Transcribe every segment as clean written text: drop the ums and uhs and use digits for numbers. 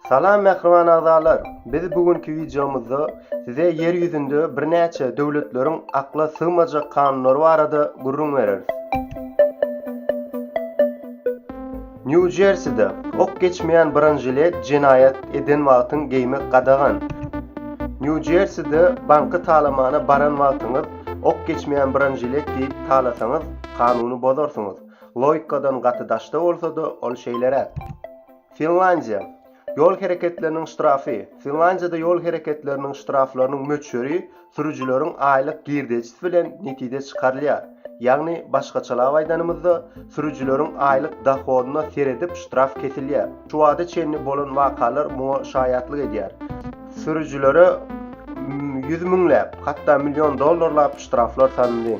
Salam mehriban agzalar. Biz bugünkü videomuzda size yer yüzünde bir näçe döwletleriň akla sığmajak kanunlary barada gurrun bereriz. New Jersey'de ok geçmeyen birinjilet jinayet eden wagtyň geýmek gadagan. New Jersey'de banky talamana baran wagtyňyz ok geçmeyen birinjilet diýip talasaňyz kanuny bozarsyňyz. Logikadan gaty daşda bolsa-da ol şeýlere. Finlandiya yol hareketlerinin ştrafy. Finlandiyada yol hareketlerinin ştraflarynyň möçeri sürüjüleriň aýlyk girdejisi bilen netije çykarylýar. Ýagny başgaçalap aýdanymyzda sürüjüleriň aýlyk dohodyna seredip ştraf kesilýär. Şu wagtda çenli bolan wakalar muňa şaýatlyk edýär. Sürüjülere 100 miňläp, hatda milyon dollarlap ştraflar sanyndy.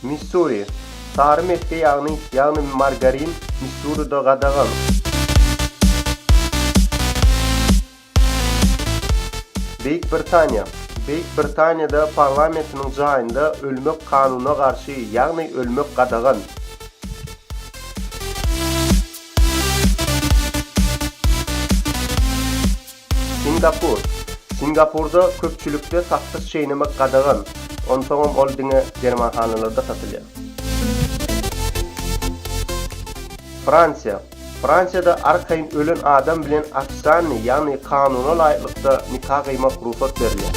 Missouri Sarı metke ýagny margarin Missouri'da gadagan. Büyük Britaniýada parlamentiniň jaýynda ölmek kanunyna garşy ýagny ölmek gadagan. Singapurda köpçülükde saksız çeýnemek gadagan. Onsoňam ol diňe germanhanalarda satylýar. Fransiyada arkaýyn ölen adam bilen aksany ýagny kanuny laýyklykda nikah gıymak ruhsat berilýär.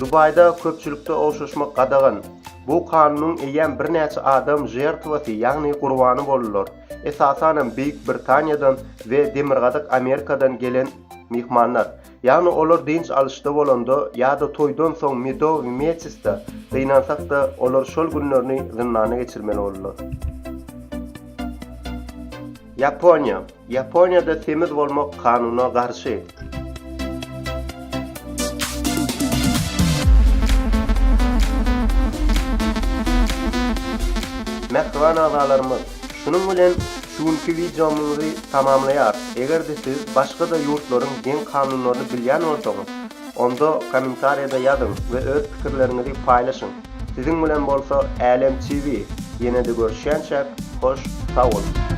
Dubayda köpçülükde oşuşmak gadagan. Bu kanunyň eýen bir näçe adam jertwasy ýagny gurbany bolurlar. Esasanem Büyük Britaniýadan we Demirgadyk Amerikadan gelen mihmanlar. Ýagny olar dinç alışda bolanda ýa-da toýdan soň medow meçiste gynansak da olar şol günlerini zynnana geçirmeli bolurlar. Yaponiýada temiz bolmak kanunyna garşy. Mehriban agalarymyz, şunun bilen şuňky videomuzy tamamlaýar. Egerde siz başga da ýurtlaryň gen kanunlaryny bilýän bolsaňyz, onda kommentariýada ýazyň we öz pikirleriňizi paýlaşyň. Siziň bilen bolsa Alem TV. Ýene-de görüşýänçä hoş, sag bolun.